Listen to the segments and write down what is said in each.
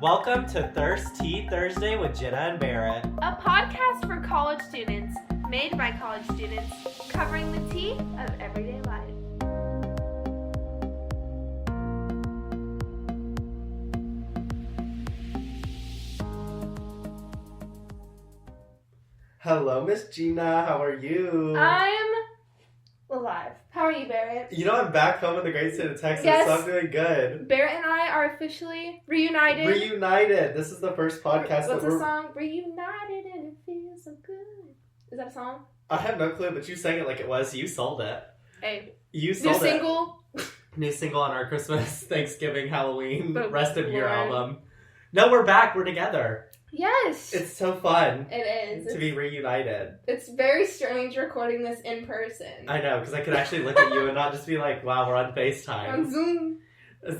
Welcome to Thirst Tea Thursday with Jenna and Barrett. A podcast for college students, made by college students, covering the tea of everyday life. Hello, Miss Gina. How are you? I'm alive. How are you, Barrett? You know, I'm back home in the great state of Texas, Yes. so I'm doing good. Barrett and I are officially reunited. Reunited. This is the first podcast What's that the song? Reunited and it feels so good. Is that a song? I have no clue, but you sang it like it was. You sold it. Hey. You New sold it. single. New single on our Christmas, Thanksgiving, Halloween, But rest of year Lord. album. No, we're back. We're together. Yes. It's so fun It is. to be reunited. It's very strange recording this in person. I know, because I could actually look at you and not just be like, wow, we're on FaceTime. On Zoom.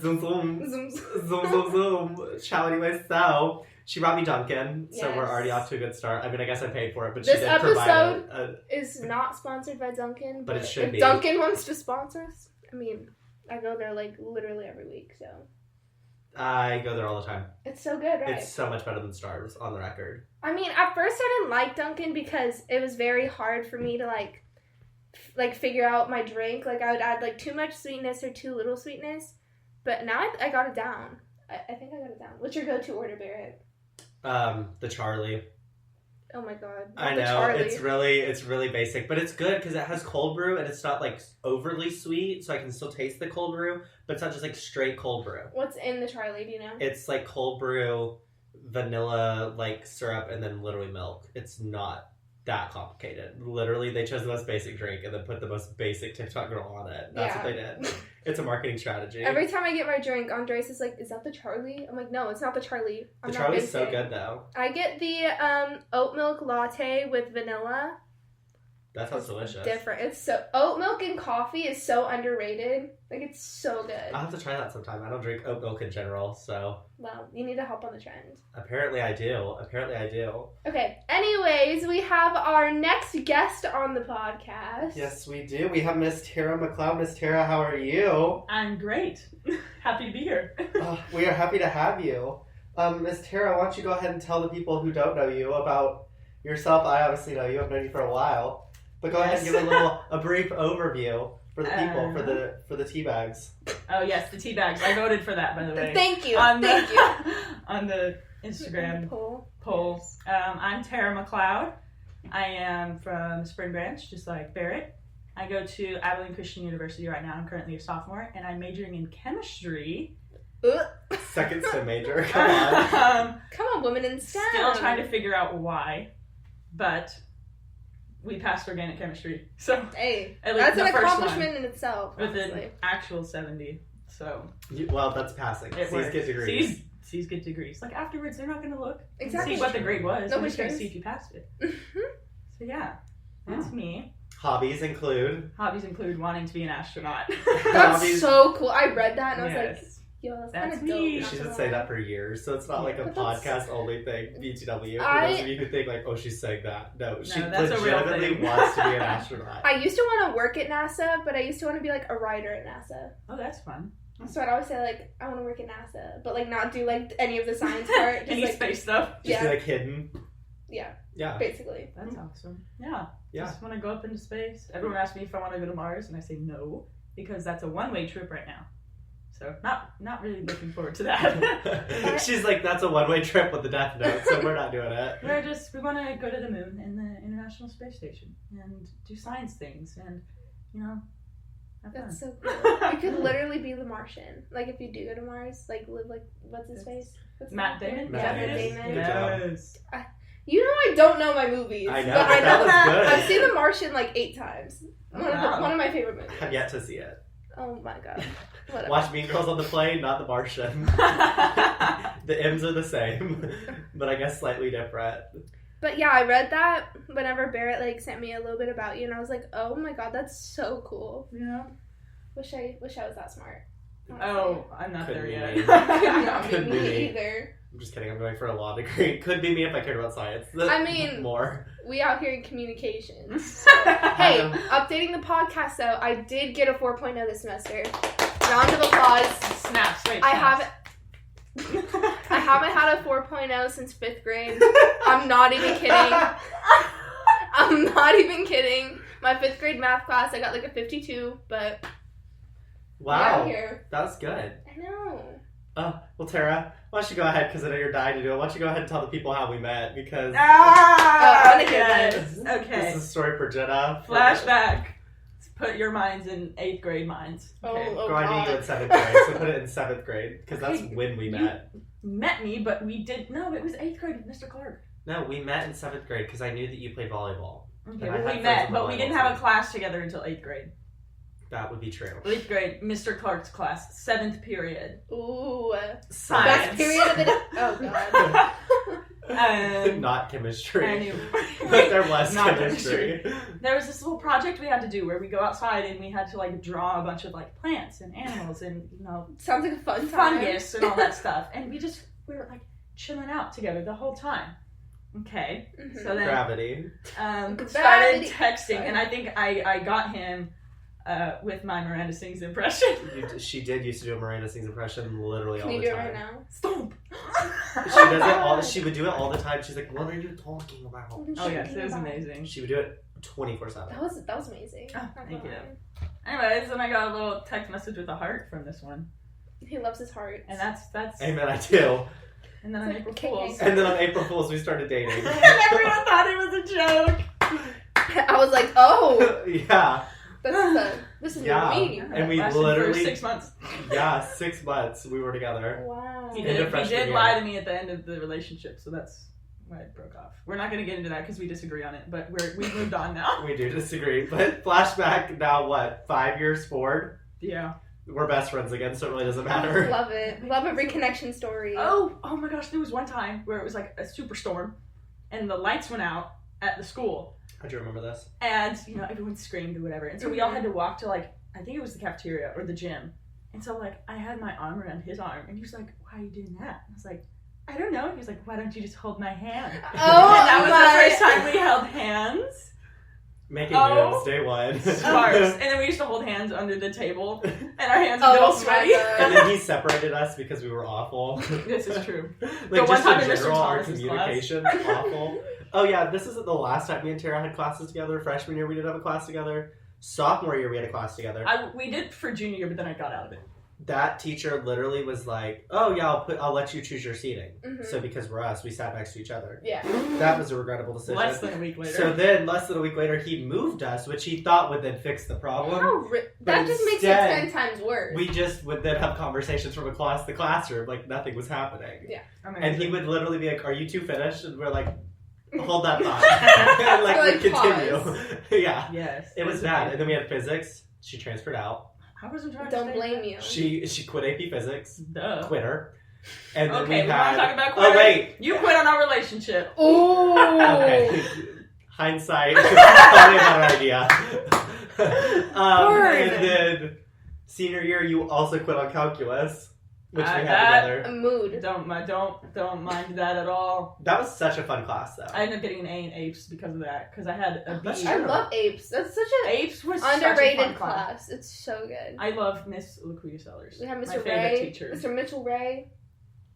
Zoom, zoom. Zoom. Zoom, zoom, zoom. Shall anyway, so she brought me Dunkin', so Yes. we're already off to a good start. I mean, I guess I paid for it, but This she did provide episode is not sponsored by Dunkin', But it should if be. Dunkin' wants to sponsor us, I mean, I go there like literally every week, so I go there all the time. it's so good, right? It's so much better than Star's, on the record. I mean, at first I didn't like Dunkin' because it was very hard for me to like figure out my drink. Like I would add like too much sweetness or too little sweetness, but now I got it down. I think I got it down. What's your go-to order, Barrett? The Charlie. Oh my god! I The know, Charlie. it's really basic, but it's good because it has cold brew and it's not like overly sweet, so I can still taste the cold brew, but it's not just like straight cold brew. What's in the Charlie? Do you know? It's like cold brew, vanilla, like syrup, and then literally milk. It's not that complicated. Literally, they chose the most basic drink and then put the most basic TikTok girl on it. That's what they did. It's a marketing strategy. Every time I get my drink, Andres is like, "Is that the Charlie?" I'm like, "No, it's not the Charlie." I'm The not Charlie's basic. so good though. I get the oat milk latte with vanilla. That sounds delicious. Different. It's so oat milk and coffee is so underrated. Like it's so good. I'll have to try that sometime. I don't drink oat milk in general, so Well, you need to hop on the trend. apparently I do. Okay. Anyways, we have our next guest on the podcast. Yes, we do. We have Miss Tara McLeod. Miss Tara, how are you? I'm great. Happy to be here. We are happy to have you. Miss Tara, why don't you go ahead and tell the people who don't know you about yourself? I obviously know you. I've known you for a while. But go ahead and give a brief overview for the people, for the tea bags. Oh yes, the tea bags. I voted for that, by the way. Thank you. Thank you. On the Instagram poll. I'm Tara McLeod. I am from Spring Branch, just like Barrett. I go to Abilene Christian University right now. I'm currently a sophomore, and I'm majoring in chemistry. Second sim major. Come on. Come on, women in STEM. Still trying to figure out why, but we passed organic chemistry. So Hey, at least that's the an first accomplishment one, in itself. with Honestly. an actual 70. So Well, that's passing. it C's works. get degrees. C's get degrees. Like afterwards, they're not going to look Exactly. and see what the grade was. They're Nobody just going to cares. see if you passed it. Mhm. So yeah, that's me. Hobbies include. Hobbies include wanting to be an astronaut. That's Hobbies- so cool. I read that and I was like, Yes. yo, that's kind That's of dope. me. not She gonna should say lie. that for years, so it's not like a But that's- podcast only thing. BTW. For I- those of you who think like, oh, she's saying that. No, she that's a real legitimately thing. wants to be an astronaut. I used to want to work at NASA, but I used to want to be like a writer at NASA. Oh, that's fun. So I'd always say like, I want to work at NASA, but like not do like any of the science part. Just Any like, space stuff. Just be yeah, like hidden. yeah, Yeah. basically. That's awesome. Yeah. Yeah. Just want to go up into space. Everyone asks me if I want to go to Mars, and I say no because that's a one-way trip right now. So not really looking forward to that. She's like, that's a one-way trip with the Death Note, so we're not doing it. We want to go to the moon and the International Space Station and do science things and have fun. That's so cool. You could literally be the Martian. Like if you do go to Mars, like live like what's his face? What's Matt the actor? Damon. Matt Yeah, Damon. Matt Good Damon. job. Yes. You know I don't know my movies. I know, but I but that know was good. I've seen The Martian like 8 times. Oh, wow. One of my favorite movies. Have yet to see it. Oh my god. Whatever. Watch Mean Girls on the plane, not The Martian. The M's are the same, but I guess slightly different. But yeah, I read that whenever Barrett like sent me a little bit about you, and I was like, oh my god, that's so cool. Yeah. Wish I was that smart. Oh, I'm not Couldn't there be yet. me. Could not be Could be me me. either. I'm just kidding. I'm going for a law degree. Could be me if I cared about science. I mean- more. We out here in communications. So. Hey, updating the podcast though, I did get a 4.0 this semester. Round of applause. Snaps. Wait. I snaps. have haven't had a 4.0 since 5th grade. I'm not even kidding. I'm not even kidding. My 5th grade math class, I got like a 52, but Wow. here. That was good. I know. Well, Tara, why don't you go ahead, because I know you're dying to do it. Why don't you go ahead and tell the people how we met, because I wanna hear yes. Okay. this is a story for Jenna. Flashback. Put your minds in 8th grade minds. Okay. Oh, I knew you in 7th grade, so put it in 7th grade, because that's Okay, when we met. Met me, but we did. No, it was 8th grade with Mr. Clark. No, we met in 7th grade, because I knew that you played volleyball. Okay, And I well, had we friends met, on the but we didn't volleyball have a team. class together until 8th grade. That would be true. 8th grade, Mr. Clark's class, 7th period. Ooh. Science. Best period of it. Oh, God. Not chemistry. Anyway. But there was Not chemistry. There was this little project we had to do where we go outside and we had to like draw a bunch of like plants and animals and Sounds like a fun time. fungus and all that stuff. And we were like chilling out together the whole time. Okay. Mhm. So then Gravity. started Gravity. texting, and I think I got him with my Miranda Sings impression. She did used to do a Miranda Sings impression literally Can all you the do it time. right now? Stop. She does it all. She would do it all the time. She's like, "What are you talking about?" Oh yes, it was amazing. She would do it 24/7. That was amazing. Oh, Not thank gonna you. lie. Anyways, then I got a little text message with a heart from this one, He loves his heart. and that's. Amen. I do. And then on It's April like, Fools. And then on April Fools, we started dating. And everyone thought it was a joke. I was like, oh, Yeah. this is Yeah. me. And we Lasted literally- for 6 months. Yeah, 6 months we were together. Wow. He End of did, he freshman did year. lie to me at the end of the relationship, so that's why it broke off. We're not going to get into that because we disagree on it, but we've moved on now. We do disagree. But flashback now, what, 5 years forward? Yeah. We're best friends again, so it really doesn't matter. Love it. Love a reconnection story. Oh my gosh, there was one time where it was like a superstorm, and the lights went out at the school, How'd you remember this? and everyone screamed or whatever, and so we all had to walk to like, I think it was the cafeteria or the gym, and so like I had my arm around his arm, and he was like, "Why are you doing that?" And I was like, "I don't know." He was like, "Why don't you just hold my hand?" Oh, And that was my- the first time we held hands. Making Oh. moves, day one. Sparks. And then we used to hold hands under the table, and our hands would Oh get all my sweaty. God. And then he separated us because we were awful. This is true. Like, The one just time in in Mr. general, our Thomas's communication, awful. Oh yeah, this isn't the last time me and Tara had classes together. Freshman year we did have a class together. Sophomore year we had a class together. We did for junior year, but then I got out of it. That teacher literally was like, "Oh yeah, I'll let you choose your seating." Mhm. So because we're us, we sat next to each other. Yeah. That was a regrettable decision. Less than a week later. So then, less than a week later, he moved us, which he thought would then fix the problem. That just makes it instead, 10 times worse. We just would then have conversations from across the classroom, like nothing was happening. Yeah. Amazing. And he would literally be like, "Are you two finished?" And we're like, "Hold that thought." And like, Like, we pause. continue. Yeah. Yes. It was bad. And then we had physics. She transferred out. I wasn't trying to Don't stay blame there. you. She quit AP Physics. Duh. Quitter. And then Okay, we we're had. not talking about Oh quitters. wait. You quit on our relationship. Ooh. Okay. Hindsight. Probably a better idea. Word. And then senior year, you also quit on calculus, which we had That- A together. mood. Don't mind that at all. That was such a fun class, though. I ended up getting an A in apes because of that. Because I had a B. That's I true. love apes. That's such an Apes was such a underrated fun class. It's so good. I love Miss LaQuia Sellers. We have My Mr. favorite Ray, teacher. Mr. Mitchell Ray,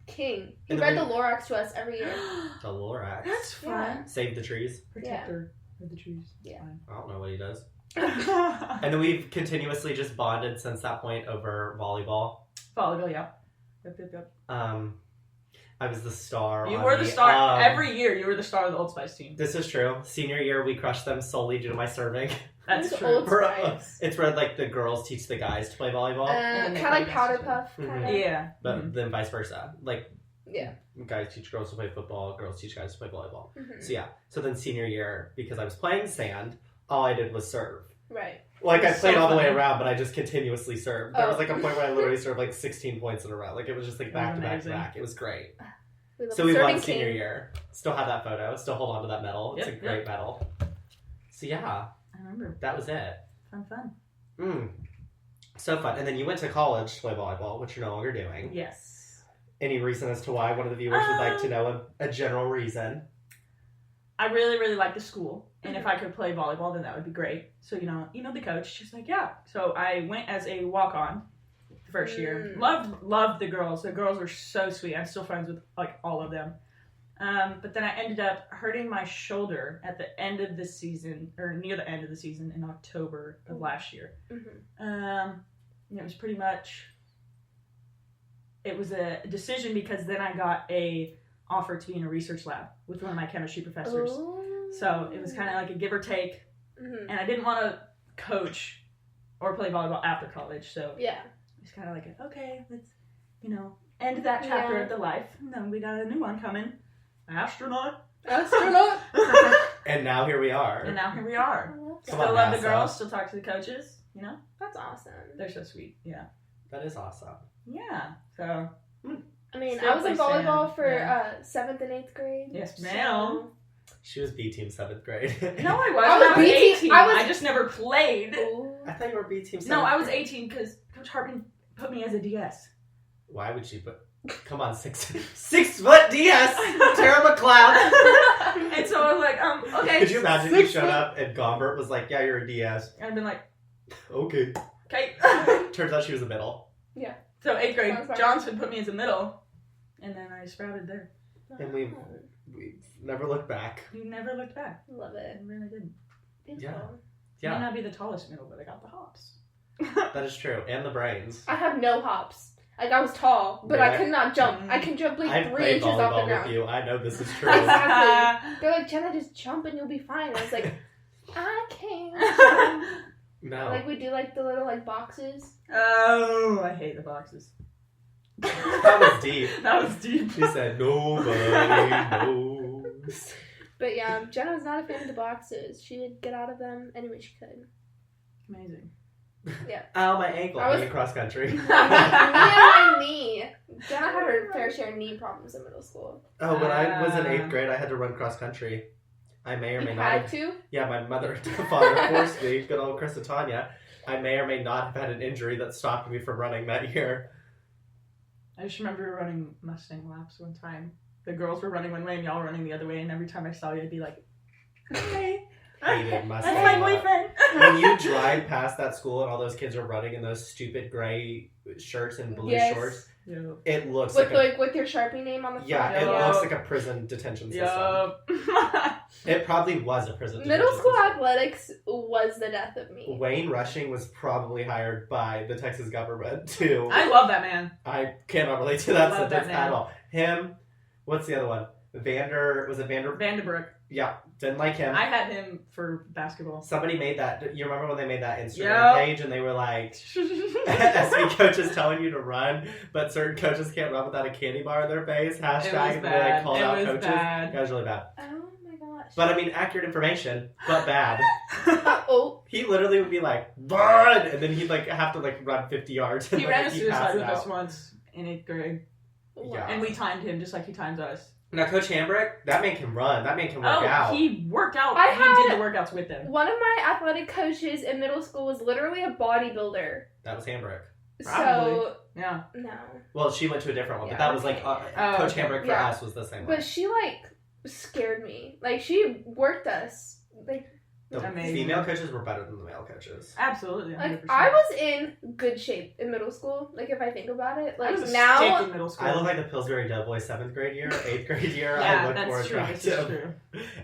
King. He And read then the Lorax to us every year. The Lorax. That's fun. Save the trees. Protector of the trees. Yeah. I don't know what he does. Fine. And then we've continuously just bonded since that point over volleyball. Volleyball, yeah. Yep. I was the star. You on were the star. um, Every year, you were the star of the Old Spice team. This is true. Senior year, we crushed them solely due to my serving. That's Who's true. Old We're- Spice? It's where like the girls teach the guys to play volleyball, And then they Kind of like play Powder against each other. Puff. Mhm. Kind of. Yeah. but Mhm. then vice versa. Like Yeah. guys teach girls to play football, girls teach guys to play volleyball. Mhm. So yeah. So then senior year, because I was playing sand, all I did was serve. Right. Like I It's played so all the way funny. around, but I just continuously served. There was Oh. like a point where I literally served like 16 points in a row. Like it was just like back to back to Amazing. back. It was great. We love So we Serving won senior King. year. Still have that photo. Still hold on to that medal. It's Yep, a great medal. So yeah, I remember. that was it. Fun. So fun. And then you went to college to play volleyball, which you're no longer doing. Yes. Any reason as to why? One of the viewers would like to know a general reason. I really, really like the school, and if I could play volleyball, then that would be great. So, emailed the coach. She's like, yeah. So I went as a walk-on first year. Loved the girls. The girls were so sweet. I'm still friends with like all of them. But then I ended up hurting my shoulder at the end of the season, or near the end of the season in October of last year. And it was pretty much, it was a decision because then I got a offer to be in a research lab with one of my chemistry professors. So it was kind of like a give or take. And I didn't want to coach or play volleyball after college. So it's kind of like, okay, let's, end that chapter of the life. And then we got a new one coming. Astronaut. And now here we are. Still love the girls. Still talk to the coaches. That's awesome. They're so sweet. Yeah. That is awesome. Yeah. So. I mean, I was in volleyball for 7th and 8th grade. Yes, ma'am. She was B team 7th grade. No, I wasn't. I was 18. I just never played. I thought you were B team 7th No, I was 18 because Coach Hartman put me as a DS. Why would she put... Come on, 6-foot DS, Tara McLeod. And so I was like, okay. Could you imagine if you showed up and Gombert was like, yeah, you're a DS. I'd been like, okay. Turns out she was a middle. Yeah. So 8th grade, Johnson put me as a middle, and then I sprouted there. And we've never looked back. You never looked back. Love it. I really didn't. Yeah. May not be the tallest middle, but I got the hops. That is true. And the brains. I have no hops. Like, I was tall, but I could not jump. I can jump like 3 inches off the ground. With you. I know this is true. Exactly. They're like, Jenna, just jump and you'll be fine. I was like, I can't. No. Like, we do like the little like boxes. Oh, I hate the boxes. That was deep. That was deep. She said, nobody knows. But yeah, Jenna was not a fan of the boxes. She would get out of them any way she could. Amazing. Yeah. Ow, my ankle. I was in cross country. Me and my knee. Jenna had her fair share of knee problems in middle school. Oh, when I was in 8th grade, I had to run cross country. I may or may not had to? Yeah, my mother and father forced me. Good old Chris and Tanya. I may or may not have had an injury that stopped me from running that year. I just remember running Mustang laps one time. The girls were running one way and y'all were running the other way, and every time I saw you, I'd be like, okay. Hated Mustang. That's my boyfriend. When you drive past that school and all those kids are running in those stupid gray shirts and blue shorts, it looks with your Sharpie name on the front. Yeah, it looks like a prison detention system. It probably was a prison Middle detention school system. athletics was the death of me. Wayne Rushing was probably hired by the Texas government too. I love that man. I cannot relate to that sentence at all. Him, what's the other one? Vanderbrook? Yeah, didn't like him. I had him for basketball. Somebody made that. You remember when they made that Instagram page and they were like, SB coaches telling you to run, but certain coaches can't run without a candy bar in their face. Hashtag. And they called out coaches. Bad. That was really bad. Oh my gosh. But I mean, accurate information, but bad. Oh. He literally would be like, run! And then he'd like have to like run 50 yards. And he ran a suicide with us once in 8th grade. Yeah. And we timed him just like he times us. Now, Coach Hambrick, that man can run. That man can work out. He worked out. He did the workouts with them. One of my athletic coaches in middle school was literally a bodybuilder. That was Hambrick. Probably. So, yeah. No. Well, she went to a different one, but that was like, Coach Hambrick for us was the same one. But she, like, scared me. Like, she worked us. Like, the female coaches were better than the male coaches. Absolutely. 100%. Like, I was in good shape in middle school. Like, if I think about it. Like, I was now. In middle school. I look like the Pillsbury Doughboy 7th grade year, 8th grade year. Yeah, I look more attractive. True.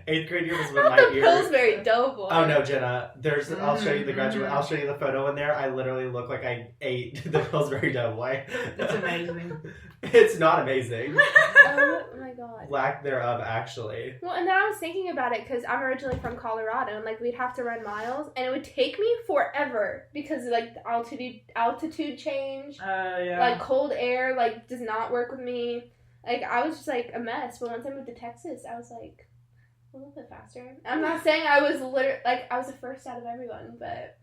8th grade year was when Not my the Pillsbury Doughboy. Oh no, Jenna. I'll show you the graduate. I'll show you the photo in there. I literally look like I ate the Pillsbury Doughboy. It's amazing. It's not amazing. Oh my god. Lack thereof, actually. Well, and then I was thinking about it because I'm originally from Colorado, and like we'd have to run miles, and it would take me forever because like the altitude change, like cold air, like does not work with me. Like I was just like a mess. But once I moved to Texas, I was like a little bit faster. I'm not saying I was I was the first out of everyone, but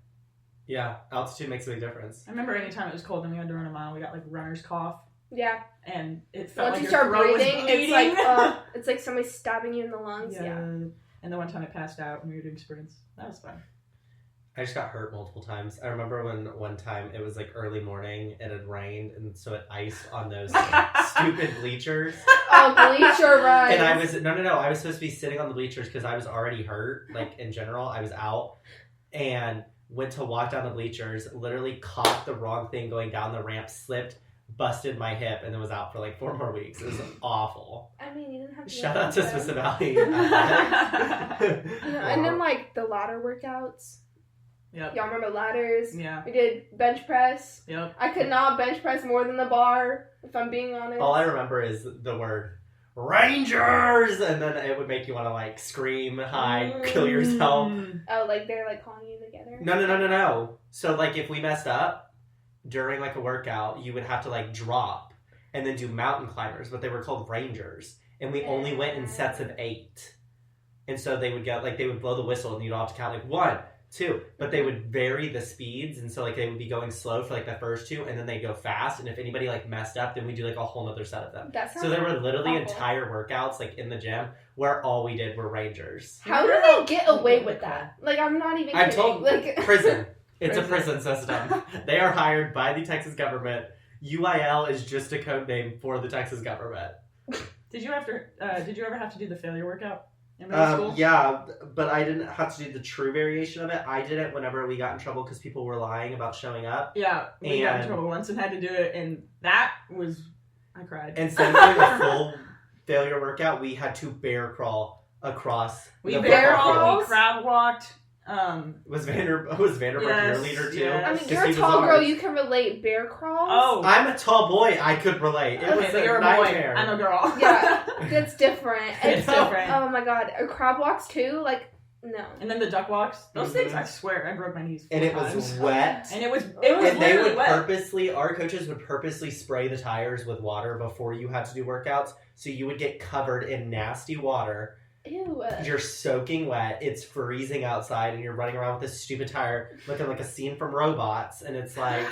yeah, altitude makes a big difference. I remember anytime it was cold and we had to run a mile, we got like runner's cough. Yeah. And it felt once like you start breathing, it's it's like somebody stabbing you in the lungs. Yeah. And the one time I passed out when we were doing sprints. That was fun. I just got hurt multiple times. I remember when one time it was like early morning, it had rained, and so it iced on those stupid bleachers. Oh, bleacher run. And I was supposed to be sitting on the bleachers because I was already hurt, like in general. I was out, and went to walk down the bleachers, literally caught the wrong thing going down the ramp, slipped, busted my hip, and then was out for like 4 more weeks. It was awful. I mean, you didn't have to. Shout out to Swiss Valley. And then like the ladder workouts. Yep. Y'all remember ladders? Yeah. We did bench press. Yep. I could not bench press more than the bar, if I'm being honest. All I remember is the word Rangers, and then it would make you want to like scream, hide, kill yourself. Oh, like they're like calling you together? No. So like if we messed up during like a workout, you would have to like drop and then do mountain climbers, but they were called Rangers, and we only went in sets of 8. And so they would get like they would blow the whistle, and you'd all have to count like 1, 2, but they would vary the speeds, and so like they would be going slow for like the first 2, and then they go fast, and if anybody like messed up, then we do like a whole nother set of them. So there were literally entire workouts like in the gym where all we did were Rangers. How do they get away with that? Like, I'm not even kidding. I'm told like prison. It's a prison system. They are hired by the Texas government. UIL is just a code name for the Texas government. Did you ever have to do the failure workout in middle school? Yeah, but I didn't have to do the true variation of it. I did it whenever we got in trouble because people were lying about showing up. Yeah, we got in trouble once and had to do it, and that was... I cried. Instead of doing a full failure workout, we had to bear crawl across the bear crawled, we crowd walked. Was Vanderbilt your leader too? Yes. I mean, you're a tall girl. You can relate bear crawls. Oh, I'm a tall boy. I could relate. It was a nightmare. I'm a girl. Yeah, that's different. It's different. Oh my god, crab walks too. Like no. And then the duck walks. Those things, I swear, I broke my knees 4 times. And it was wet. And it was And they would wet. purposely, our coaches would purposely spray the tires with water before you had to do workouts, so you would get covered in nasty water. Ew. You're soaking wet, it's freezing outside, and you're running around with this stupid tire looking like a scene from Robots, and it's like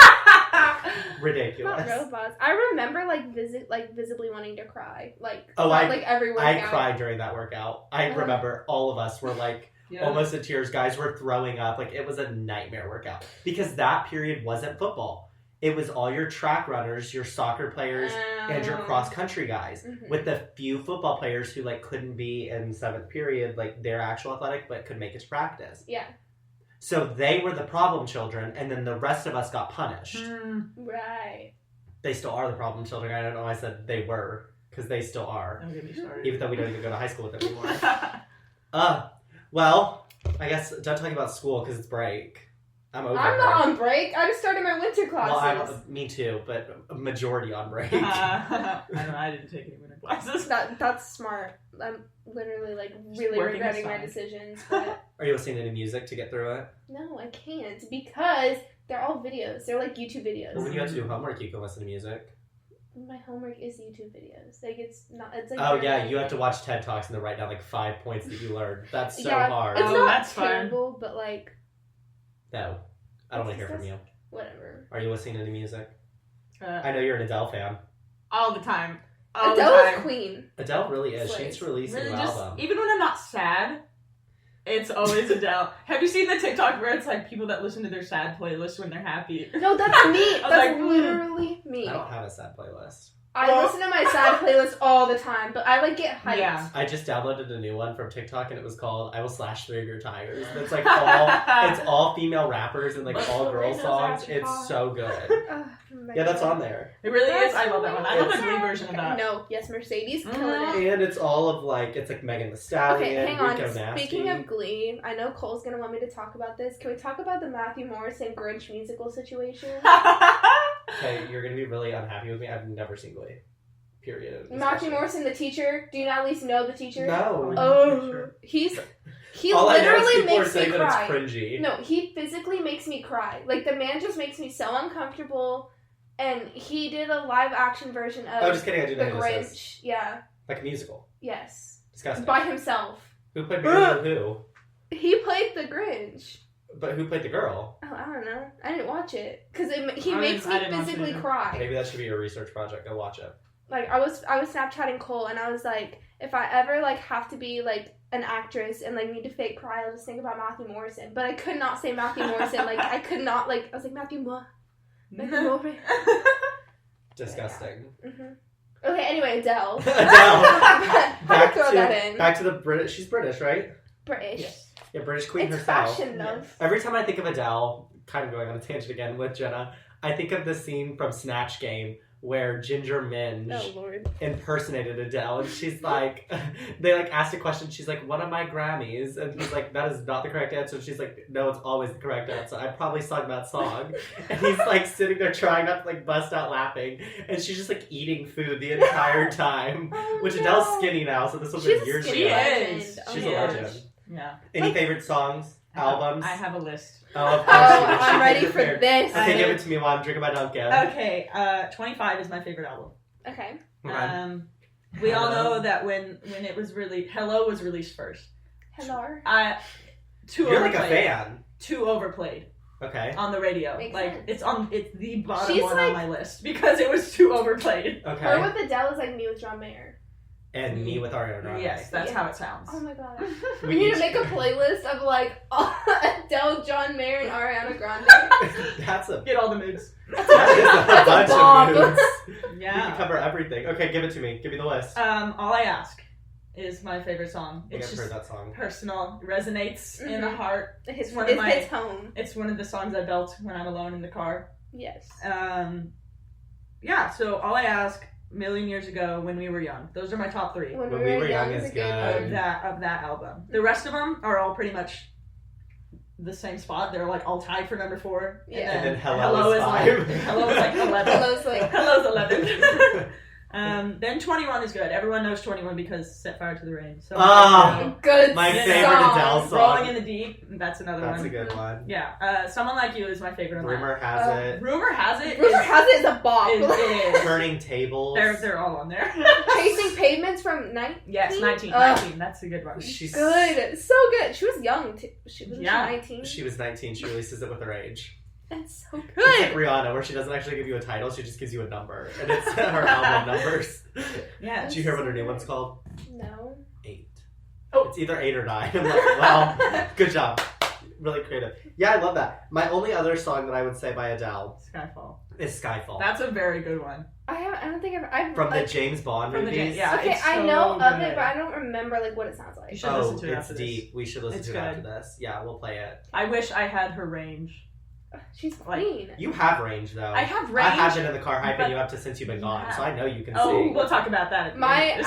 ridiculous. Not Robots. I remember visibly wanting to cry. Every workout. I cried during that workout. I remember all of us were like almost in tears. Guys were throwing up. Like it was a nightmare workout because that period wasn't football. It was all your track runners, your soccer players, and your cross-country guys. Mm-hmm. With the few football players who like couldn't be in 7th period, like their actual athletic, but could make it to practice. Yeah. So they were the problem children, and then the rest of us got punished. Right. They still are the problem children. I don't know why I said they were, because they still are. Don't get me started. Even though we don't even go to high school with them anymore. Well, I guess don't talk about school because it's break. I'm not on break. I just started my winter classes. Well, me too, but a majority on break. I don't know. I didn't take any winter classes. That's smart. I'm literally really regretting my decisions. But are you listening to any music to get through it? No, I can't because they're all videos. They're like YouTube videos. Well, when you have to do homework, you can listen to music. My homework is YouTube videos. Like it's not. It's like oh yeah, you have to watch TED Talks and then write down like 5 points that you learned. That's so hard. It's not terrible, but like. No, I don't want to hear from you. Whatever. Are you listening to any music? I know you're an Adele fan. All the time. Adele's queen. Adele really is. She needs to release a new album. Even when I'm not sad, it's always Adele. Have you seen the TikTok where it's like people that listen to their sad playlist when they're happy? No, that's me. That's literally me. I don't have a sad playlist. I listen to my sad playlist all the time, but I get hyped. Yeah. I just downloaded a new one from TikTok and it was called "I Will Slash Through Your Tires." It's like all female rappers and like all girl songs. It's so good. Yeah, that's on there. It really is. I love that one. I love the Glee version of that. No, yes, Mercedes killing it. And it's all of like it's like Megan Thee Stallion. Okay, hang on. Rico Nasty. Speaking of Glee, I know Cole's gonna want me to talk about this. Can we talk about the Matthew Morrison Grinch musical situation? Okay, you're gonna be really unhappy with me. I've never seen Glee. Period. Matthew Morrison, the teacher. Do you not at least know the teacher? No. Oh, he all literally makes me cry. That it's cringy. No, he physically makes me cry. Like the man just makes me so uncomfortable. And he did a live action version of just kidding. I do know The Grinch. Yeah. Like a musical. Yes. Disgusting. By himself. Who played who? He played the Grinch. But who played the girl? Oh, I don't know. I didn't watch it because he makes me physically cry. Maybe that should be your research project. Go watch it. Like I was Snapchatting Cole and I was like, if I ever like have to be like an actress and like need to fake cry, I'll just think about Matthew Morrison. But I could not say Matthew Morrison. Like I could not like I was like Matthew Morrison. Disgusting. Yeah. Mm-hmm. Okay, anyway, Adele. Back throw that in. Back to the British. She's British, right? British. Yes. Yeah, British Queen It's herself. fashion, though. Yes. Every time I think of Adele, kind of going on a tangent again with Jenna, I think of the scene from Snatch Game where Ginger Minge Oh, Lord. impersonated Adele, and she's like, they like asked a question, she's like, what are my Grammys? And he's like, that is not the correct answer. And she's like, no, it's always the correct answer. I probably sung that song. And he's like sitting there trying not to like bust out laughing, and she's just like eating food the entire time. Oh, Which no. Adele's skinny now, so this was She's a years skinny ago. legend. Is. Oh She's my a gosh. legend. Yeah. Any Like- favorite songs? Albums? I have a list. Oh, of Oh, course you did. She I'm ready came for prepared. this. Okay, give it to me while I'm drinking my Dunkin'. Okay, 25 is my favorite album. Okay. Okay. We all Hello. know that when it was released, Hello was released first. Hello. Too You're like overplayed. a fan. Too overplayed Okay. on the radio. Makes like sense. it's the bottom She's one like- on my list because it was too overplayed. Okay. Or with Adele is like me with John Mayer. And me with Ariana Grande. Yes, that's Yeah. how it sounds. Oh my god. We We need each- to make a playlist of like Adele, John Mayer, and Ariana Grande. That's a Get all the moods. that is a That's a bunch bomb. of moods. We Yeah. can cover everything. Okay, give it to me. Give me the list. All I Ask is my favorite song. I think It's I've just heard that song. personal, resonates in the Mhm. heart. His, One of it my- hits home. It's one of the songs I belt when I'm alone in the car. Yes. Yeah, so All I Ask, Million Years Ago, When We Were Young. Those are my top three When We Were Young is a good. of that album. The rest of them are all pretty much the same spot. They're like all tied for number 4. Yeah. And then Hello is like 5. Hello is like 11. Hello's like Hello's 11. Then 21 is good. Everyone knows 21 because Set Fire to the Rain. So Ah, good my Yeah. favorite song. Adele song. Rolling in the Deep. That's another That's one. a good one. Yeah. Someone Like You is my favorite one. Rumor has it. Rumor has it. Rumor has it is a bop. It is. Turning Tables. They're all on there. Chasing Pavements from 19. Yes, 19. Ugh. 19. That's a good one. She's Good. So good. She was young too. She was Yeah. 19. She was 19. She releases it with her age. That's so It's like good. Rihanna, where she doesn't actually give you a title, she just gives you a number. And it's her album numbers. Yeah. Did you hear what her new one's called? No. 8. Oh. It's either 8 or 9. I'm like, well, good job. Really creative. Yeah, I love that. My only other song that I would say by Adele Skyfall. is Skyfall. That's a very good one. I don't think I've From like, the James Bond From the movies. James- yeah. okay, it's I so know of good. it, but I don't remember like what it sounds like. You should Oh, listen to it it's after this. deep. We should listen It's to it after good. this. Yeah, we'll play it. I wish I had her range. She's Like- queen. You have range, though. I have range. I have been in the car hyping but- you up to since you've been gone, Yeah. so I know you can Oh, sing. we'll talk about that. At the My end.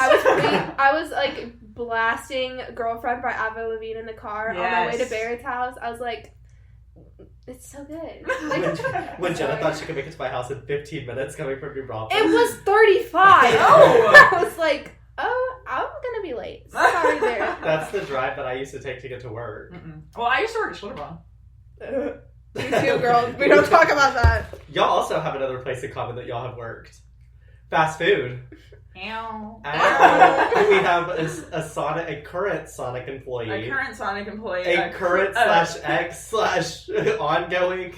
I was like blasting "Girlfriend" by Avril Lavigne in the car on my way to Yes. Barrett's house. I was like, "It's so good." when, Like, when Jenna thought she could make it to my house in 15 minutes coming from New Braunfels. it was 35. Oh. I was like, "Oh, I'm gonna be late." Sorry, Barrett. That's the drive that I used to take to get to work. Mm-mm. Well, I used to work at Schlitterbahn. You too, girl. We don't talk about that. Y'all also have another place in common that y'all have worked. Fast food. Ow. We have a current Sonic employee. A current Sonic employee. A current slash ex slash ongoing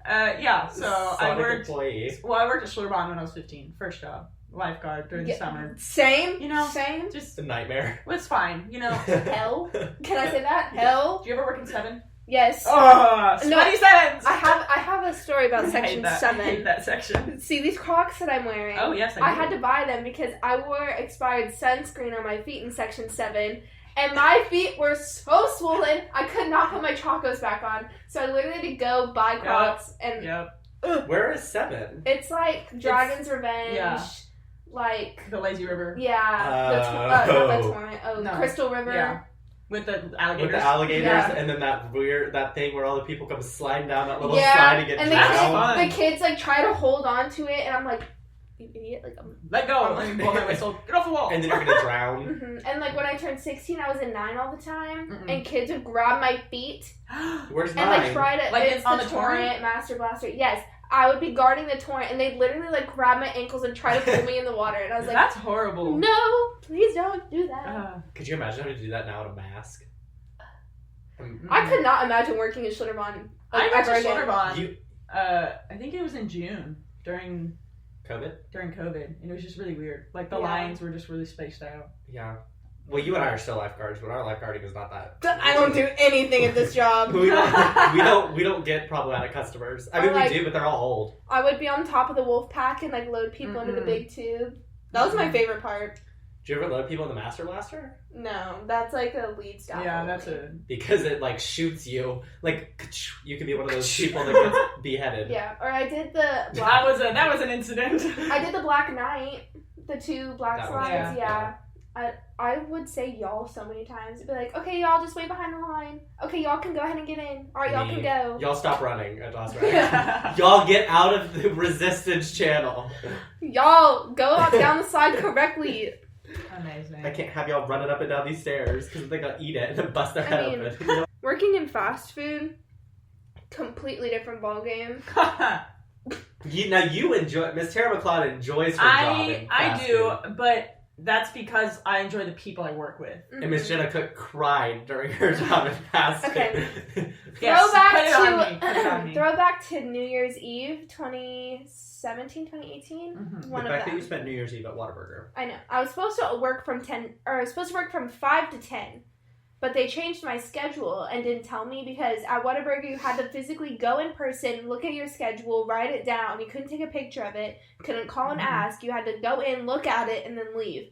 Yeah, so I Sonic worked. employee. Well, I worked at Schlitterbahn when I was 15. First job. Lifeguard during the Yeah. summer. Same. You know, Same. It's Just, a nightmare. it's fine. You know. Hell. Can I say that? Hell. Do you ever work in 7? Yes. Oh, No, sweaty sevens! I have a story about Section I hate 7. that section. See these Crocs that I'm wearing? Oh, yes, I do. had to buy them because I wore expired sunscreen on my feet in Section 7, and my feet were so swollen I could not put my chacos back on. So I literally had to go buy Crocs, and Yep. Where is 7? it's like Dragon's Revenge, yeah. like The Lazy River. not the torrent, No. Crystal River. Yeah. With the alligators. With the alligators, Yeah. and then that thing where all the people come sliding down that little Yeah, slide and get and drowned. Fun. the kids like try to hold on to it, and I'm like, you idiot! Like, Let go. Let me blow my whistle. Get off the wall. And then you're gonna drown. And like when I turned 16, I was in 9 all the time, Mm-mm. and kids would grab my feet Where's and mine? like try to Like it's on the the torrent? torrent, Master Blaster. Yes, I would be guarding the torrent, and they'd literally like grab my ankles and try to pull me in the water, and I was like, That's horrible. no, please don't do that. Could you imagine having to do that now in a mask? I could not imagine working in Schlitterbahn. I went to ever again. Schlitterbahn. You I think it was in June during COVID? COVID, and it was just really weird. Like the Yeah. lines were just really spaced out. Yeah. Well, you and I are still lifeguards, but our lifeguarding is not that. I don't do anything at this job. we don't get problematic customers. I mean, Or, like- we do, but they're all old. I would be on top of the wolf pack and like load people into the Mhm. big tube. That was my favorite part. Do you ever load people in the Master Blaster? No, that's like a lead staff. Yeah, only. that's a... Because it, like, shoots you. Like, you could be one of those people that gets beheaded. Yeah, or I did the That was an incident. I did the Black Knight, the 2 black That slides, one, yeah. I would say y'all so many times. It'd be like, okay, y'all just wait behind the line. Okay, y'all can go ahead and get in. Alright, y'all can go. Y'all stop running at Las Vegas. Y'all get out of the resistance channel. Y'all go up down the slide correctly. Amazing. I can't have y'all running up and down these stairs because they're gonna eat it and then bust their head open. Working in fast food, completely different ballgame. You enjoy... Miss Tara McLeod enjoys her job in fast do, food. but that's because I enjoy the people I work with. And Miss Jenna Cook cried during her job in fast food. Okay. Yes, Throwback to New Year's Eve 2017, 2018. Mm-hmm. One The of fact that them. you spent New Year's Eve at Whataburger. I know. I was supposed to work from 5 to 10. But they changed my schedule and didn't tell me because at Whataburger you had to physically go in person, look at your schedule, write it down. You couldn't take a picture of it, couldn't call and ask. You had to go in, look at it, and then leave.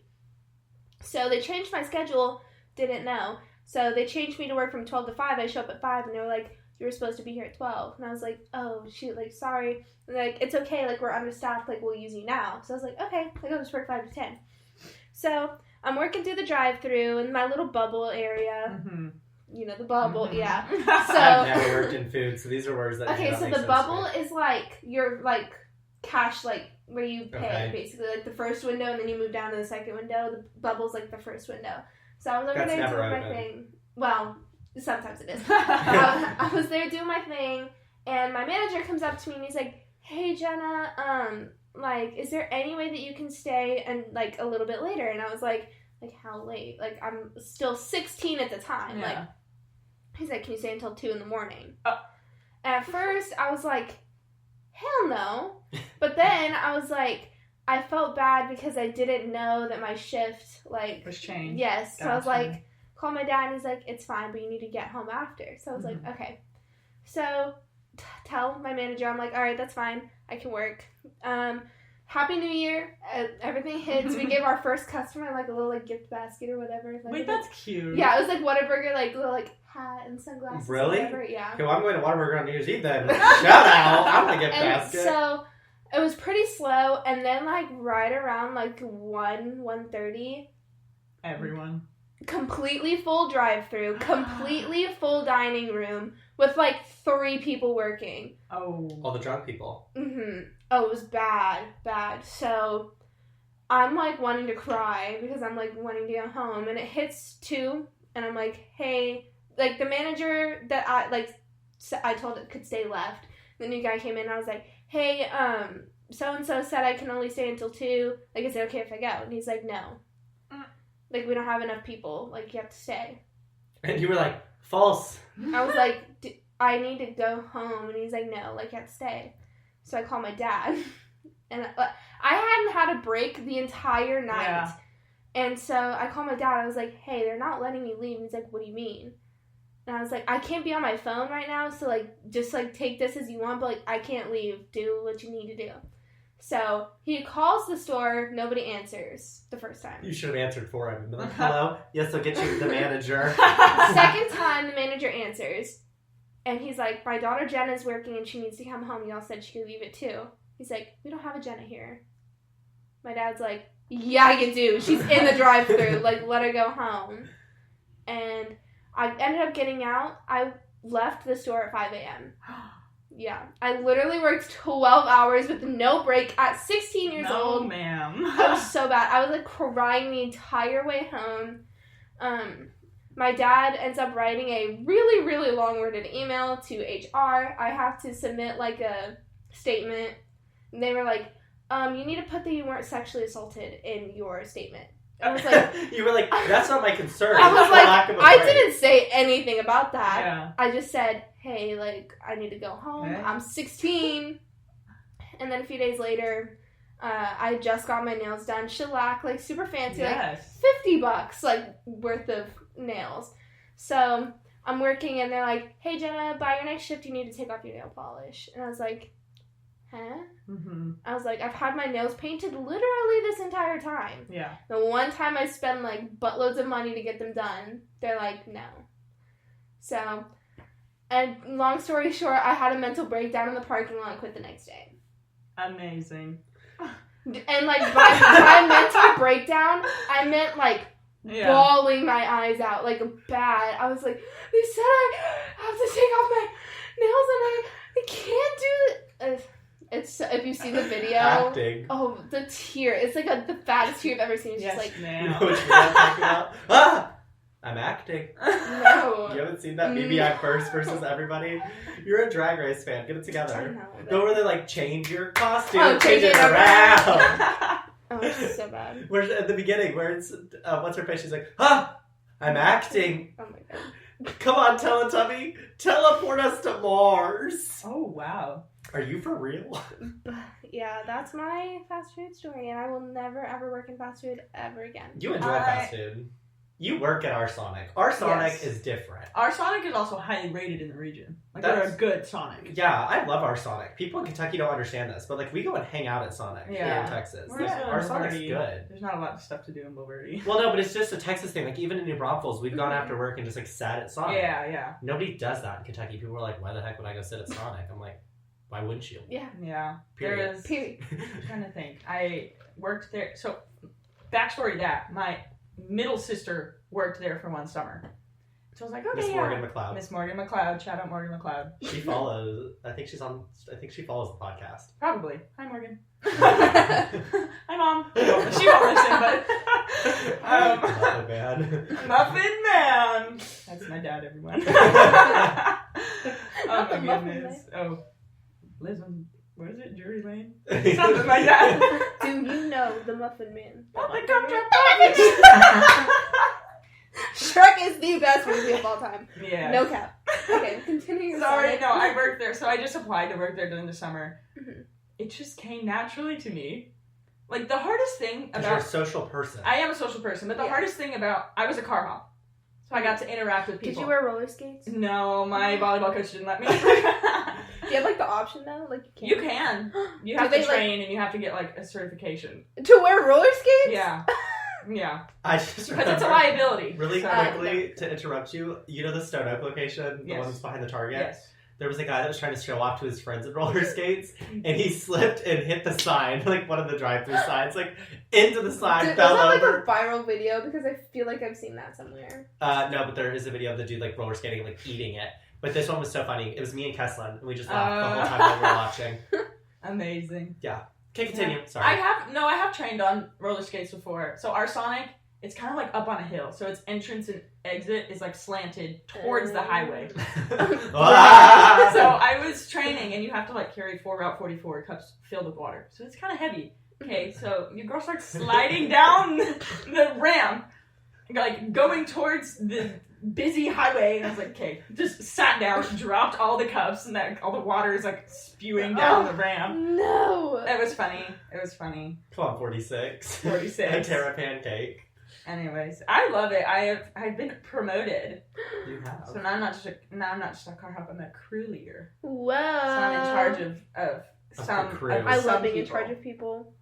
So they changed my schedule, didn't know. So they changed me to work from 12 to 5. I show up at 5 and they were like, you were supposed to be here at 12. And I was like, oh, shoot, like, sorry. And they're like, it's okay, like, we're understaffed, like, we'll use you now. So I was like, okay, I'll just work 5 to 10. So I'm working through the drive-thru in my little bubble area. Mm-hmm. You know, the bubble, yeah. So I've never worked in food, so these are words that okay, do not so make the sense bubble to me. is like your like cash, like where you pay, Okay. basically, like the first window, and then you move down to the second window. The bubble's like the first window. So I was over That's there never doing my open. thing. Well, sometimes it is. I was there doing my thing, and my manager comes up to me and he's like, "Hey Jenna, like, is there any way that you can stay and like a little bit later?" And I was like how late? Like I'm still 16 at the time. Yeah. Like he's like, "Can you stay until 2 in the morning?" Oh. At first I was like, hell no. But then I was like, I felt bad because I didn't know that my shift like was changed. Yes. So I was Gotcha. like, call my dad and he's like, it's fine, but you need to get home after. So I was like, okay. So tell my manager, I'm like, all right, that's fine. I can work. Happy New Year. Everything hits. We gave our first customer like a little like gift basket or whatever. Like, Wait, that's cute. yeah, it was like Whataburger, like little like hat and sunglasses. Really? Or whatever. Yeah. Okay, well, I'm going to Whataburger on New Year's Eve then. Shout out! I'm gonna get And basket. so it was pretty slow, and then like right around like 1:30, Everyone. completely full drive-through, completely full dining room with like 3 people working. Oh. All the drunk people. Oh, it was bad. So I'm like wanting to cry because I'm like wanting to go home, and it hits 2, and I'm like, hey, like the manager that I told it could stay left. The new guy came in, and I was like, hey, so and so said I can only stay until 2. Like, is it okay if I go? And he's like, no. Like, we don't have enough people. Like, you have to stay. And you were like, false. I was like, I need to go home. And he's like, no, like, you have to stay. So I called my dad. And I hadn't had a break the entire night. Yeah. And so I called my dad. I was like, hey, they're not letting me leave. And he's like, what do you mean? And I was like, I can't be on my phone right now. So, like, just, like, take this as you want. But, like, I can't leave. Do what you need to do. So he calls the store. Nobody answers the first time. You should have answered for him. Like, hello? Yes, I'll get you the manager. Second time, the manager answers. And he's like, my daughter Jenna's working and she needs to come home. Y'all said she could leave at 2. He's like, we don't have a Jenna here. My dad's like, yeah, you do. She's in the drive-thru. Like, let her go home. And I ended up getting out. I left the store at 5 a.m. Yeah. I literally worked 12 hours with no break at 16 years old. No, ma'am. I was so bad. I was like crying the entire way home. My dad ends up writing a really, really long-worded email to HR. I have to submit like a statement. And they were like, you need to put that you weren't sexually assaulted in your statement. I was like, you were like, that's not my concern. I was It's the like, lack of a I break. didn't say anything about that. Yeah. I just said, hey, like, I need to go home. Hey. I'm 16. And then a few days later, I just got my nails done. Shellac, like, super fancy. Yes. Like, $50, like, worth of nails. So, I'm working, and they're like, hey, Jenna, by your next shift, you need to take off your nail polish. And I was like, huh? Mm-hmm. I was like, I've had my nails painted literally this entire time. Yeah. The one time I spend like buttloads of money to get them done, they're like, no. So, and long story short, I had a mental breakdown in the parking lot and quit the next day. Amazing. And like by mental breakdown, I meant like bawling my eyes out, like bad. I was like, they said I have to take off my nails and I can't do it. It's if you see the video, Acting. oh, the tear. It's like the fattest tear I've ever seen. It's just like, You know what you're talking about? Ah! I'm acting. no. You haven't seen that Maybe I First versus everybody? You're a Drag Race fan. Get it together. But... Go where they like change your costume, Oh, change it around. Oh, it's so bad. Where's at the beginning where it's what's her face? She's like, I'm acting. Oh my god. Come on, Teletubby, teleport us to Mars. Oh wow. Are you for real? Yeah, that's my fast food story, and I will never ever work in fast food ever again. You enjoy fast food. You work at our Sonic. Our Sonic is different. Our Sonic is also highly rated in the region. Like, they're a good Sonic. Yeah, I love our Sonic. People in Kentucky don't understand this, but like we go and hang out at Sonic here in Texas. Like, our Sonic's good. There's not a lot of stuff to do in Bulverde. Well, no, but it's just a Texas thing. Like even in New Braunfels, we've gone after work and just like sat at Sonic. Yeah. Nobody does that in Kentucky. People are like, why the heck would I go sit at Sonic? I'm like, why wouldn't you? Yeah. Period. I'm trying to think. I worked there. So, backstory to that. My middle sister worked there for one summer. So I was like, okay, Miss Morgan McLeod. Miss Morgan McLeod. Shout out Morgan McLeod. She follows. I think she follows the podcast. Probably. Hi, Morgan. Hi, Mom. She won't listen, but Muffin Man. Muffin Man. That's my dad, everyone. Oh my goodness. Oh, lives on, what is it? Drury Lane? Something like that. Do you know the Muffin Man? Shrek is the best movie of all time. Yeah. No cap. Okay, continue. Sorry, no, I worked there. So I just applied to work there during the summer. Mm-hmm. It just came naturally to me. Like, the hardest thing about... You're a social person. I am a social person, but the hardest thing about... I was a car hop. So I got to interact with people. Did you wear roller skates? No, my volleyball coach didn't let me. Do you have, like, the option, though? Like, you can. You have to train, and you have to get, like, a certification. To wear roller skates? Yeah. Yeah. I just because it's a liability. Really quickly, to interrupt you, you know the Stone Oak location? The one that's behind the Target? Yes. There was a guy that was trying to show off to his friends in roller skates, and he slipped and hit the sign, like one of the drive-thru signs, like into the sign, fell over. Was that like a viral video? Because I feel like I've seen that somewhere. No, but there is a video of the dude like roller skating, like eating it. But this one was so funny. It was me and Kesslin, and we just laughed the whole time while we were watching. Amazing. Yeah. Okay, continue. Yeah. Sorry. I have trained on roller skates before. So our Sonic, it's kind of like up on a hill. So its entrance and exit is like slanted towards the highway. So I was training, and you have to like carry 4 Route 44 cups filled with water. So it's kind of heavy. Okay, so your girl starts sliding down the ramp, like going towards the busy highway, and I was like, okay, just sat down, dropped all the cups, and all the water is like spewing down the ramp. No! It was funny. Come on, 46. 46. A Terra pancake. Anyways, I love it. I've been promoted. You have. So now I'm not just a car hop. I'm a crew leader. Whoa! So I'm in charge of some. Crew. I love being people. in charge of people.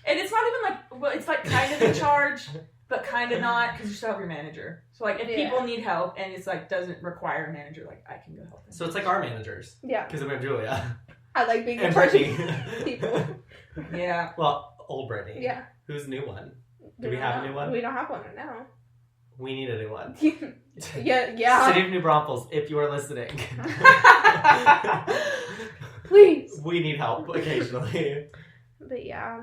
And it's not even like, well, it's like kind of in charge, but kind of not, because you still have your manager. So like, if people need help and it's like doesn't require a manager, like I can go help them. So it's like our managers. Yeah. Because we have Julia. I like being in And charge Brittany. of people. Yeah. Well, old Brittany. Yeah. Who's the new one? Do we have a new one? We don't have one right now. We need a new one. Yeah. City of New Braunfels, if you are listening. Please. We need help occasionally. But yeah,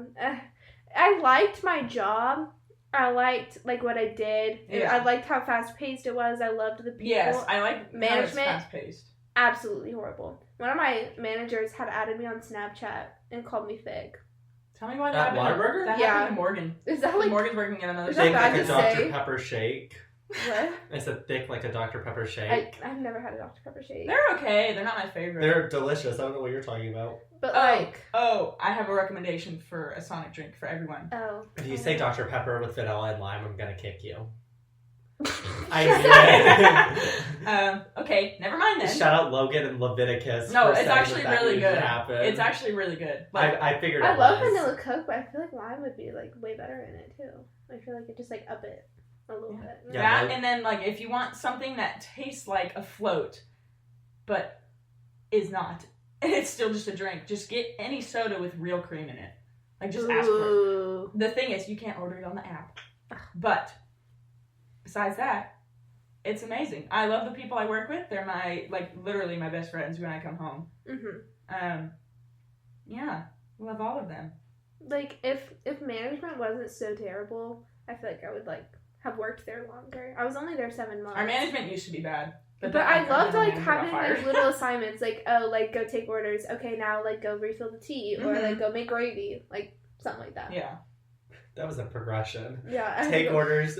I liked my job. I liked like what I did. Yeah. I liked how fast paced it was. I loved the people. Yes, I like management. Fast paced. Absolutely horrible. One of my managers had added me on Snapchat and called me thick. Tell me why At that happened. Whataburger? That happened to Morgan. Is that like Morgan's working at another Is Thick that like bad a to Dr. say? Pepper shake. what? I said thick like a Dr. Pepper shake. I've never had a Dr. Pepper shake. They're okay. They're not my favorite. They're delicious. I don't know what you're talking about. But like, I have a recommendation for a Sonic drink for everyone. oh. If you say Dr. Pepper with vanilla and lime, I'm gonna kick you. I knew it. Okay, never mind then. Shout out Logan and Leviticus. No, for it's saying actually that really good. happened. It's actually really good. Like, I figured it I love was. vanilla Coke, but I feel like lime would be like way better in it too. I feel like it just like up it a little bit. Yeah, that, and then like if you want something that tastes like a float, but is not, and it's still just a drink, just get any soda with real cream in it. Like just ask for it. The thing is, you can't order it on the app, but besides that, it's amazing. I love the people I work with. They're literally my best friends when I come home. Mm-hmm. Yeah, love all of them. Like if management wasn't so terrible, I feel like I would like have worked there longer. I was only there 7 months. Our management used to be bad. But then, I loved our like manager got having fired. like little assignments, like go take orders. Okay, now like go refill the tea, or Mhm. like go make gravy, like something like that. Yeah. That was a progression. Yeah. Take orders,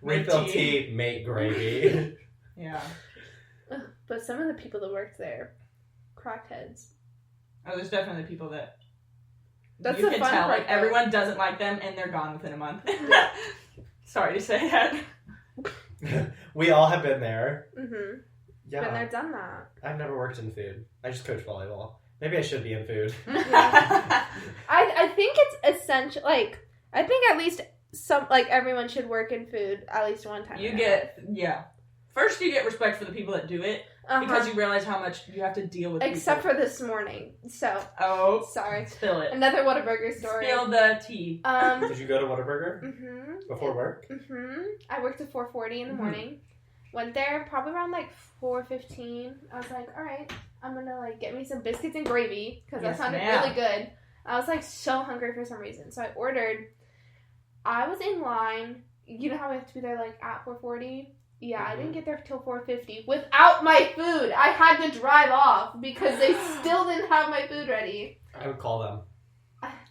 refill tea, make gravy. Yeah. But some of the people that worked there, crackheads. Oh, there's definitely people that That's you the can fun tell part, like though. everyone doesn't like them and they're gone within a month. Sorry to say that. We all have been there. Mm-hmm. Yeah. Been there, done that. I've never worked in food. I just coach volleyball. Maybe I should be in food. I think it's essential. Like I think at least everyone should work in food at least one time. First you get respect for the people that do it because you realize how much you have to deal with. Except people. for this morning. So. Oh. Sorry. Spill it. Another Whataburger story. Spill the tea. Did you go to Whataburger before work? I worked at 4:40 in the morning. Went there probably around like 4:15. I was like, all right, I'm gonna like get me some biscuits and gravy because that sounded really good. I was like so hungry for some reason, so I ordered. I was in line. You know how I have to be there like at 4:40. Yeah, I didn't get there till 4:50 without my food. I had to drive off because they still didn't have my food ready. I would call them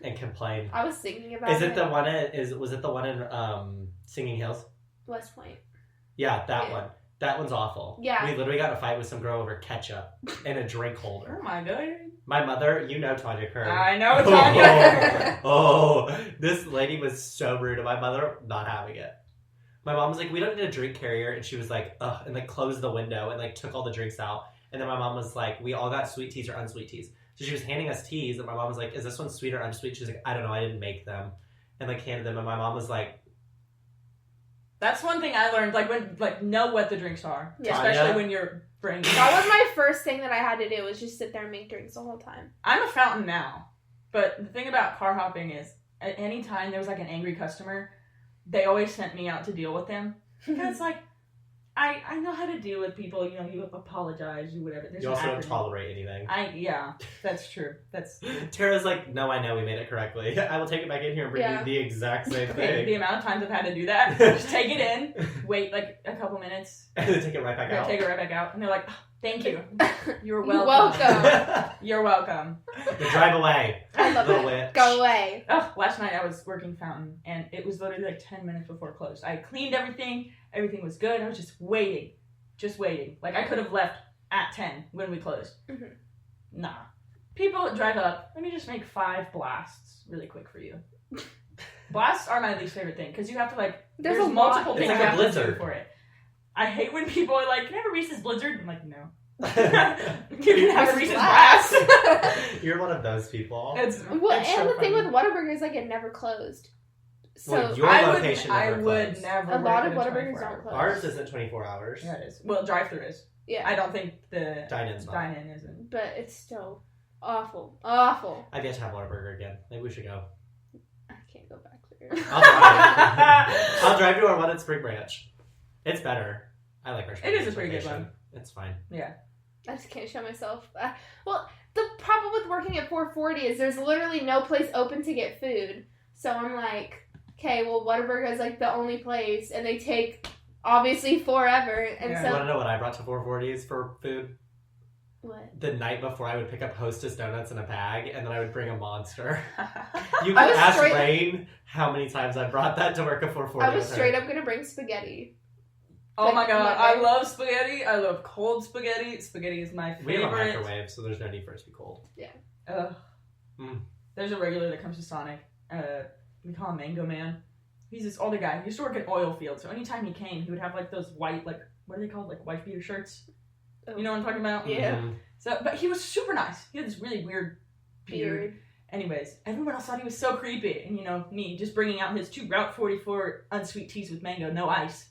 and complain. I was thinking about it. Was it the one in Singing Hills? West Point. Yeah, that one. That one's awful. Yeah. We literally got in a fight with some girl over ketchup and a drink holder. Oh my god. My mother, you know Tanya Kerr. I know Tanya. This lady was so rude to my mother, not having it. My mom was like, we don't need a drink carrier. And she was like, ugh, and like closed the window and like took all the drinks out. And then my mom was like, we all got sweet teas or unsweet teas. So she was handing us teas and my mom was like, is this one sweet or unsweet? She was like, I don't know, I didn't make them. And like handed them and my mom was like, that's one thing I learned, know what the drinks are. Yeah. Especially when you're bringing. That was my first thing that I had to do was just sit there and make drinks the whole time. I'm a fountain now. But the thing about car hopping is, at any time there was like an angry customer, they always sent me out to deal with them. Because like, I know how to deal with people, you know, you apologize, you whatever. There's you an also don't acronym. tolerate anything. Yeah, that's true. Tara's like, no, I know we made it correctly. I will take it back in here and bring you the exact same thing. The amount of times I've had to do that, just take it in, wait like a couple minutes, and then take it right back out. Take it right back out, and they're like, oh, thank you. You're welcome. You're welcome. You drive away. I love it. Witch. Go away. Oh, last night I was working fountain, and it was literally like 10 minutes before it closed. I cleaned everything. Everything was good. I was just waiting. Like, I could have left at 10 when we closed. Mm-hmm. Nah. People drive up. Let me just make 5 blasts really quick for you. Blasts are my least favorite thing, because you have to, like, there's multiple things like you a have blizzard. to do for it. I hate when people are like, can I have a Reese's Blizzard? I'm like, no. You can have a Reese's Blast. You're one of those people. And so the thing funny. with Whataburger is like it never closed. So well, your location I never would closed. never. A lot of work in Whataburgers 24 don't hours. close. Ours isn't 24 hours. Yeah, it is. Well, drive-thru is. Yeah. I don't think the Dine-in's not. dine-in isn't. But it's still awful. Awful. I've yet to have Whataburger again. Maybe we should go. I can't go back there. I'll drive to our one at Spring Branch. It's better. I like our Spring It is a Branch pretty good location. one. It's fine. Yeah. I just can't show myself. Well, the problem with working at 440 is there's literally no place open to get food. So I'm like, okay, well, Whataburger is like the only place, and they take obviously forever. And Yeah. You want so to know what I brought to 440s for food? what? The night before, I would pick up Hostess donuts in a bag, and then I would bring a Monster. You I can was ask straight- Rain how many times I brought that to work at 440. I was with her. straight up gonna bring spaghetti. Oh Like, my god, Monday. I love spaghetti. I love cold spaghetti. Spaghetti is my We have a favorite. microwave, so there's no need for it to be cold. Ugh. Mm. There's a regular that comes to Sonic. We call him Mango Man. He's this older guy. He used to work in oil fields. So anytime he came, he would have like those white, like, what are they called? Like wife beater shirts. Oh. You know what I'm talking about? Yeah. Mm-hmm. So, but he was super nice. He had this really weird beard. Anyways, everyone else thought he was so creepy. And you know, me just bringing out his 2 Route 44 unsweet teas with mango, no ice.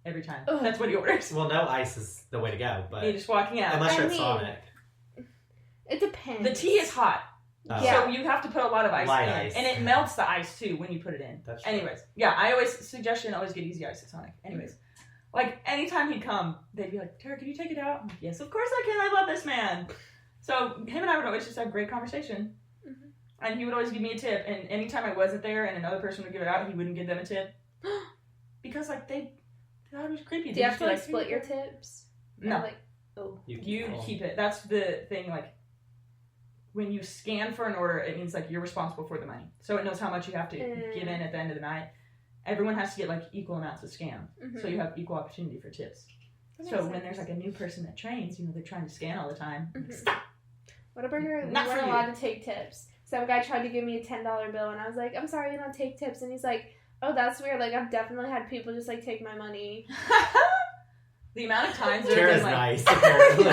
Every time. Ugh. That's what he orders. Well, no ice is the way to go. But you're just walking out. Unless you're at Sonic. It depends. The tea is hot. Oh. So you have to put a lot of ice Light in. ice. And it melts the ice too when you put it in. That's true. Anyways, yeah, I always get easy ice at Sonic. Anyways, like anytime he'd come, they'd be like, Tara, can you take it out? I'm like, yes, of course I can. I love this man. So him and I would always just have great conversation. Mm-hmm. And he would always give me a tip. And anytime I wasn't there and another person would give it out, he wouldn't give them a tip. Because like they thought it was creepy. Do you have to like split your tips? No. Or, like, you keep it. That's the thing, like when you scan for an order, it means like you're responsible for the money. So it knows how much you have to give in at the end of the night. Everyone has to get like equal amounts of scan. Mm-hmm. So you have equal opportunity for tips. So when there's like a new person that trains, you know, they're trying to scan all the time. Mm-hmm. Stop. What about we weren't allowed to take tips. Some guy tried to give me a $10 bill and I was like, I'm sorry, you don't take tips. And he's like, oh, that's weird. Like I've definitely had people just like take my money. The amount of times Tara's nice, apparently.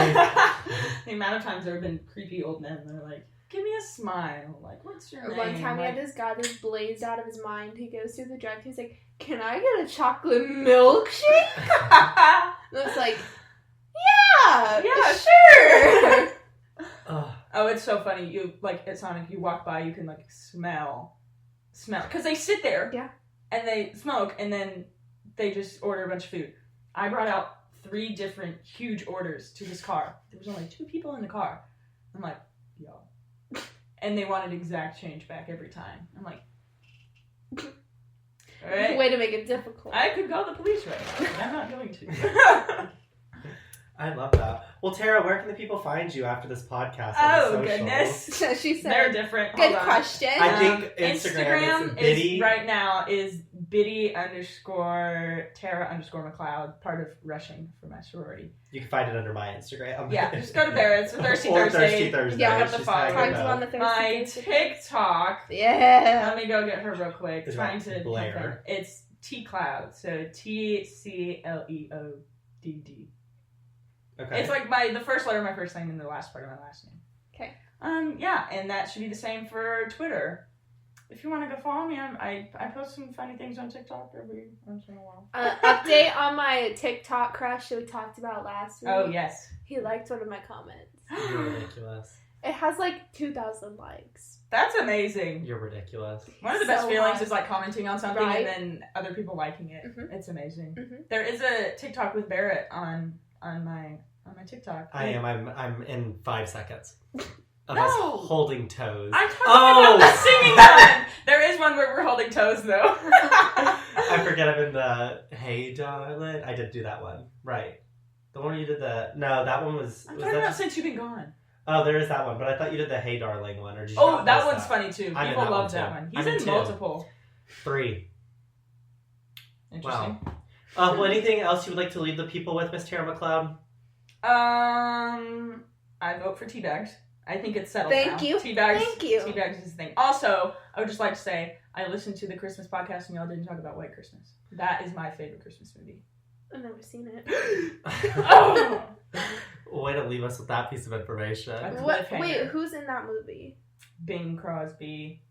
The amount of times there have been creepy old men that are like, give me a smile. Like, what's your name? One time we had this guy that's blazed out of his mind. He goes through the drive. He's like, can I get a chocolate milkshake? And I was like, yeah, sure. Oh, it's so funny. You like at Sonic, you walk by, you can like smell, because they sit there, and they smoke, and then they just order a bunch of food. I brought out 3 different huge orders to this car. There was only 2 people in the car. I'm like, yo, and they wanted exact change back every time. I'm like, all right, way to make it difficult. I could call the police right now, but I'm not going to. I love that. Well, Tara, where can the people find you after this podcast? Oh, goodness. She said. They're different. Good question. I think Instagram is right now is Biddy_Tara_McLeod, part of Rushing for my sorority. You can find it under my Instagram. Yeah, just go to Barrett's. Thirsty or Thursday. Thirsty Thursday. Yeah, up the follow. On the my TikTok. Yeah. Let me go get her real quick. Is trying to Blair. It's T-Cloud. So TCLEODD. Okay. It's like the first letter of my first name and the last part of my last name. Okay. Yeah, and that should be the same for Twitter. If you want to go follow me, I post some funny things on TikTok every once in a while. Update on my TikTok crush that we talked about last week. Oh, yes. He liked one of my comments. You're ridiculous. It has like 2,000 likes. That's amazing. You're ridiculous. One of the best feelings is like commenting on something right? and then other people liking it. Mm-hmm. It's amazing. Mm-hmm. There is a TikTok with Barrett on my TikTok. I'm in 5 seconds. Of No. us holding toes. I'm talking about the singing one. There is one where we're holding toes though. I forget I'm in the Hey Darling. I did do that one. Right. The one where you did no, that one was... I'm talking about Since You've Been Gone. Oh, there is that one, but I thought you did the Hey Darling one. Or did you that one's funny too. I'm People in that love one, that too. one. I'm He's in 2. multiple. 3. Interesting. Wow. Well, anything else you would like to leave the people with, Miss Tara McLeod? I vote for tea bags. I think it's settled Thank now. you. Tea bags. Thank you. Tea bags is the thing. Also, I would just like to say, I listened to the Christmas podcast and y'all didn't talk about White Christmas. That is my favorite Christmas movie. I've never seen it. Oh! Way to leave us with that piece of information. Wait, who's in that movie? Bing Crosby.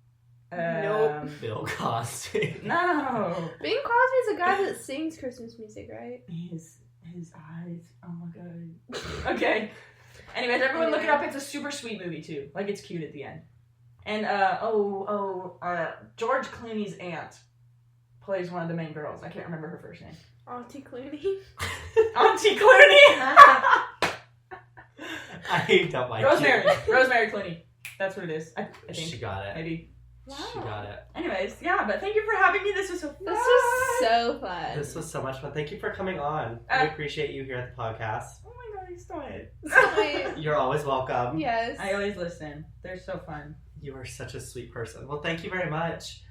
Nope. Bill Cosby. No. Bing Crosby's a guy that sings Christmas music, right? His eyes. Oh my god. Okay. Anyways, everyone look it up. It's a super sweet movie too. Like it's cute at the end. And George Clooney's aunt plays one of the main girls. I can't remember her first name. Auntie Clooney. Auntie Clooney. I don't like Rosemary Clooney. That's what it is. I think she got it. Maybe. Wow. She got it. Anyways, yeah, but thank you for having me. This was so fun. This was so fun. This was so much fun. Thank you for coming on. We appreciate you here at the podcast. Oh my god, you stole it. You're always welcome. Yes. I always listen. They're so fun. You are such a sweet person. Well, thank you very much.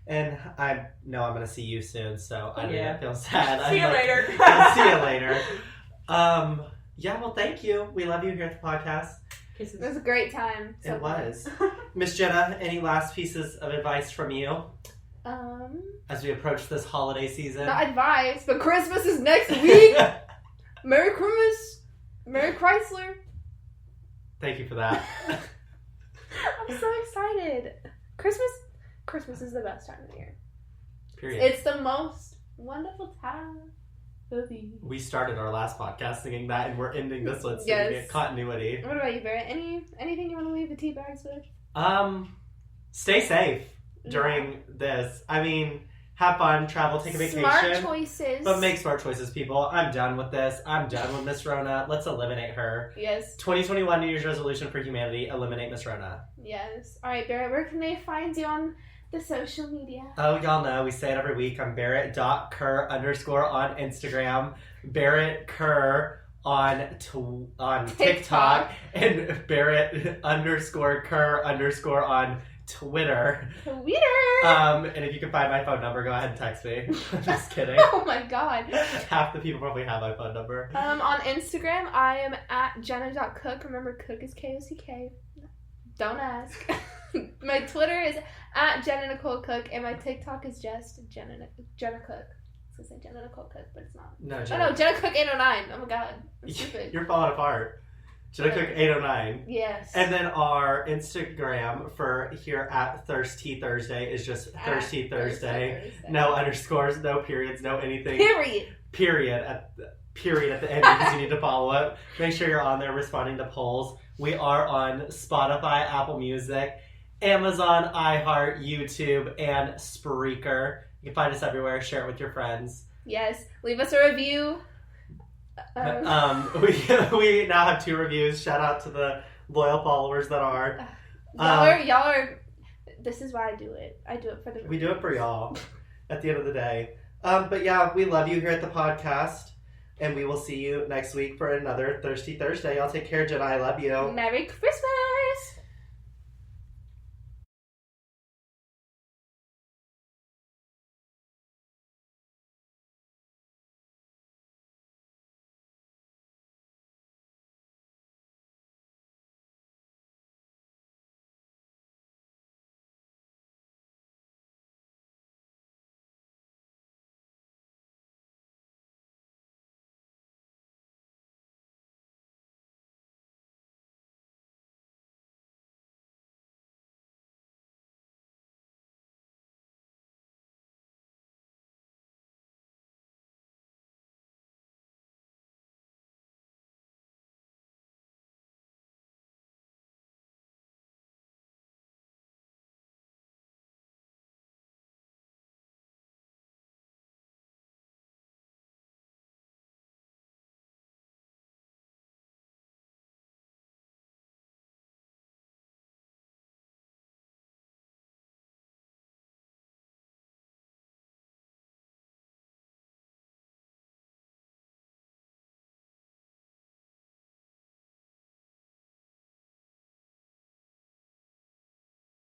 And I know I'm going to see you soon, so I don't even feel sad. See you later. I'll see you later. Yeah, well, thank you. We love you here at the podcast. Kisses. It was a great time. It was. Miss Jenna, any last pieces of advice from you? As we approach this holiday season. Not advice, but Christmas is next week. Merry Christmas. Merry Chrysler. Thank you for that. I'm so excited. Christmas is the best time of the year. Period. It's the most wonderful time of the year. We started our last podcast singing that, and we're ending this one singing it. Continuity. What about you, Barrett? Anything you want to leave the tea bags with? Stay safe during this. I mean, have fun, travel, take a vacation. Smart choices. But make smart choices, people. I'm done with this. I'm done with Miss Rona. Let's eliminate her. Yes. 2021 New Year's resolution for humanity: eliminate Miss Rona. Yes. All right, Barrett. Where can they find you on the social media? Oh, y'all know we say it every week. I'm Barrett.Kerr_ on Instagram. Barrett Kerr on TikTok, and Barrett _Kerr_ on Twitter. And if you can find my phone number, go ahead and text me. Just kidding. Oh my god. Half the people probably have my phone number. On Instagram, I am at Jenna.Cook. Remember, Cook is Kock. Don't ask. My Twitter is at Jenna Nicole Cook, and my TikTok is just Jenna Cook. I was gonna say Jenna Nicole Cook, but it's not. No, Jenna Cook 809. Oh my god, I'm stupid. You're falling apart. Jenna Cook 809. Yes. And then our Instagram for here at Thirsty Thursday is just Thirsty Thursday. No underscores, no periods, no anything. Period at the end because you need to follow it. Make sure you're on there responding to polls. We are on Spotify, Apple Music, Amazon, iHeart, YouTube, and Spreaker. You can find us everywhere. Share it with your friends. Yes. Leave us a review. We now have 2 reviews. Shout out to the loyal followers that are. Y'all are. This is why I do it. I do it for the. We do it for y'all. At the end of the day. But yeah, we love you here at the podcast. And we will see you next week for another Thirsty Thursday. Y'all take care, Jenna. I love you. Merry Christmas!